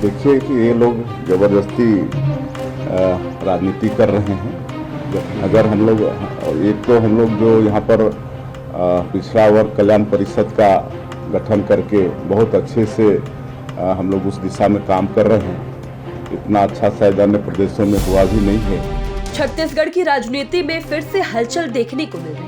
देखिए कि ये लोग जबरदस्ती राजनीति कर रहे हैं। अगर हम लोग एक तो हम लोग जो यहाँ पर पिछड़ा वर्ग कल्याण परिषद का गठन करके बहुत अच्छे से हम लोग उस दिशा में काम कर रहे हैं। इतना अच्छा शायद अन्य प्रदेशों में हुआ भी नहीं है। छत्तीसगढ़ की राजनीति में फिर से हलचल देखने को मिल रही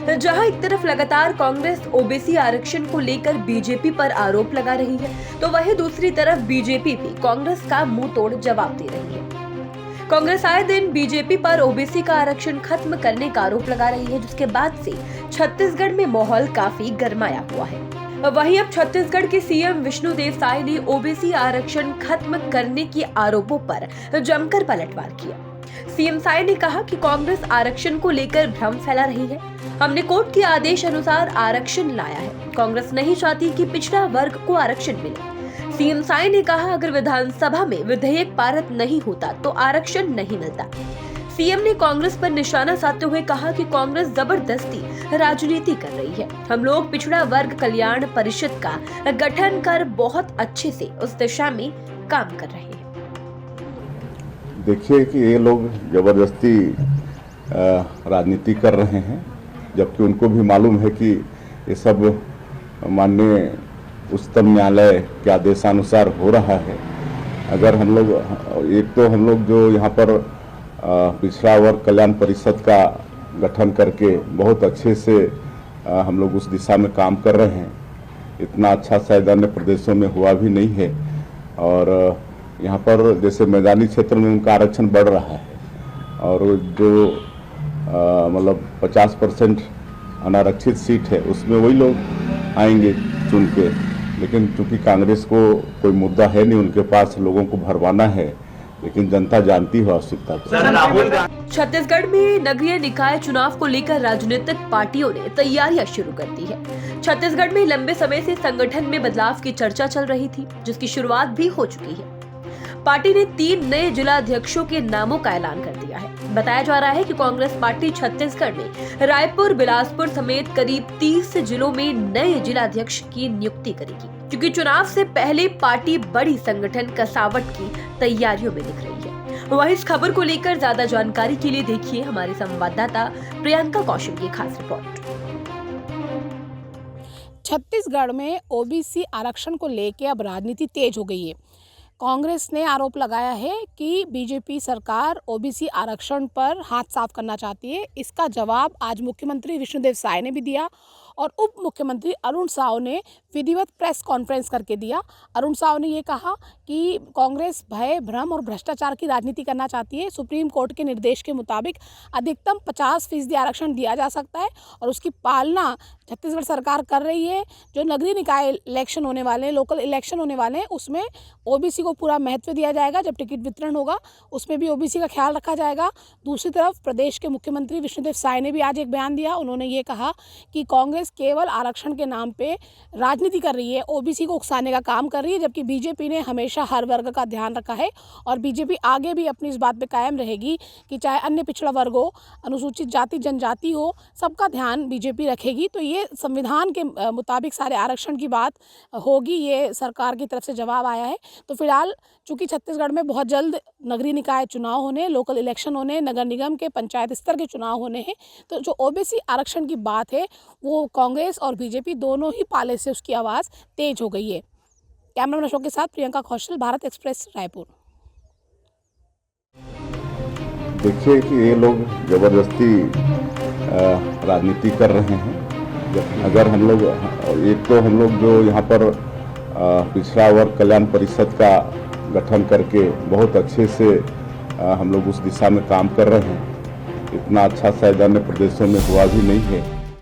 है, जहां एक तरफ लगातार कांग्रेस ओबीसी आरक्षण को लेकर बीजेपी पर आरोप लगा रही है, तो वहीं दूसरी तरफ बीजेपी भी कांग्रेस का मुंह तोड़ जवाब दे रही है। कांग्रेस आए दिन बीजेपी पर ओबीसी का आरक्षण खत्म करने का आरोप लगा रही है, जिसके बाद से छत्तीसगढ़ में माहौल काफी गरमाया हुआ है। वहीं अब छत्तीसगढ़ के सीएम विष्णुदेव साय ने ओबीसी आरक्षण खत्म करने के आरोपों पर जमकर पलटवार किया। सीएम साय ने कहा कि कांग्रेस आरक्षण को लेकर भ्रम फैला रही है। हमने कोर्ट के आदेश अनुसार आरक्षण लाया है। कांग्रेस नहीं चाहती कि पिछड़ा वर्ग को आरक्षण मिले। सीएम साय ने कहा, अगर विधानसभा में विधेयक पारित नहीं होता तो आरक्षण नहीं मिलता। सीएम ने कांग्रेस पर निशाना साधते हुए कहा कि कांग्रेस जबरदस्ती राजनीति कर रही है। हम लोग पिछड़ा वर्ग कल्याण परिषद का गठन कर बहुत अच्छे से उस दिशा में काम कर रहे हैं। देखिए कि ये लोग जबरदस्ती राजनीति कर रहे हैं, जबकि उनको भी मालूम है कि ये सब माननीय उच्चतम न्यायालय के आदेशानुसार हो रहा है। अगर हम लोग एक तो हम लोग जो यहाँ पर पिछड़ा वर्ग कल्याण परिषद का गठन करके बहुत अच्छे से हम लोग उस दिशा में काम कर रहे हैं। इतना अच्छा शायद अन्य प्रदेशों में हुआ भी नहीं है। और यहाँ पर जैसे मैदानी क्षेत्र में उनका आरक्षण बढ़ रहा है और जो मतलब 50% अनारक्षित सीट है उसमें वही लोग आएंगे चुन के। लेकिन चूंकि कांग्रेस को कोई मुद्दा है नहीं, उनके पास लोगों को भरवाना है, लेकिन जनता जानती है आवश्यकता को। छत्तीसगढ़ में नगरीय निकाय चुनाव को लेकर राजनीतिक पार्टियों ने तैयारियां शुरू कर दी है। छत्तीसगढ़ में लंबे समय से संगठन में बदलाव की चर्चा चल रही थी, जिसकी शुरुआत भी हो चुकी है। पार्टी ने 3 नए जिलाध्यक्षों के नामों का ऐलान कर दिया है। बताया जा रहा है कि कांग्रेस पार्टी छत्तीसगढ़ में रायपुर, बिलासपुर समेत करीब 30 जिलों में नए जिलाध्यक्ष की नियुक्ति करेगी, क्योंकि चुनाव से पहले पार्टी बड़ी संगठन कसावट की तैयारियों में दिख रही है। वहीं इस खबर को लेकर ज्यादा जानकारी के लिए देखिए हमारे संवाददाता प्रियंका कौशिक की खास रिपोर्ट। छत्तीसगढ़ में ओबीसी आरक्षण को लेकर अब राजनीति तेज हो गई है। कांग्रेस ने आरोप लगाया है कि बीजेपी सरकार ओबीसी आरक्षण पर हाथ साफ करना चाहती है। इसका जवाब आज मुख्यमंत्री विष्णुदेव साय ने भी दिया और उप मुख्यमंत्री अरुण साव ने विधिवत प्रेस कॉन्फ्रेंस करके दिया। अरुण साव ने ये कहा कि कांग्रेस भय, भ्रम और भ्रष्टाचार की राजनीति करना चाहती है। सुप्रीम कोर्ट के निर्देश के मुताबिक अधिकतम 50% आरक्षण दिया जा सकता है और उसकी पालना छत्तीसगढ़ सरकार कर रही है। जो नगरीय निकाय इलेक्शन होने वाले हैं, लोकल इलेक्शन होने वाले हैं, उसमें ओबीसी को पूरा महत्व दिया जाएगा। जब टिकट वितरण होगा उसमें भी ओबीसी का ख्याल रखा जाएगा। दूसरी तरफ प्रदेश के मुख्यमंत्री विष्णुदेव साय ने भी आज एक बयान दिया। उन्होंने ये कहा कि कांग्रेस केवल आरक्षण के नाम पे राजनीति कर रही है, ओबीसी को उकसाने का काम कर रही है, जबकि बीजेपी ने हमेशा हर वर्ग का ध्यान रखा है और बीजेपी आगे भी अपनी इस बात पे कायम रहेगी कि चाहे अन्य पिछड़ा वर्ग हो, अनुसूचित जाति जनजाति हो, सबका ध्यान बीजेपी रखेगी। तो ये संविधान के मुताबिक सारे आरक्षण की बात होगी, ये सरकार की तरफ से जवाब आया है। तो फिलहाल चूंकि छत्तीसगढ़ में बहुत जल्द नगरीय निकाय चुनाव होने, लोकल इलेक्शन होने, नगर निगम के पंचायत स्तर के चुनाव होने हैं, तो जो ओबीसी आरक्षण की बात है वो कांग्रेस और बीजेपी दोनों ही पाले से उसकी आवाज़ तेज हो गई है। कैमरामैन अशोक के साथ प्रियंका कौशल, भारत एक्सप्रेस, रायपुर। देखिए कि ये लोग जबरदस्ती राजनीति कर रहे हैं। अगर हम लोग एक तो हम लोग जो यहाँ पर पिछड़ा वर्ग कल्याण परिषद का गठन करके बहुत अच्छे से हम लोग उस दिशा में काम कर रहे हैं। इतना अच्छा शायद अन्य प्रदेशों में हुआ भी नहीं है।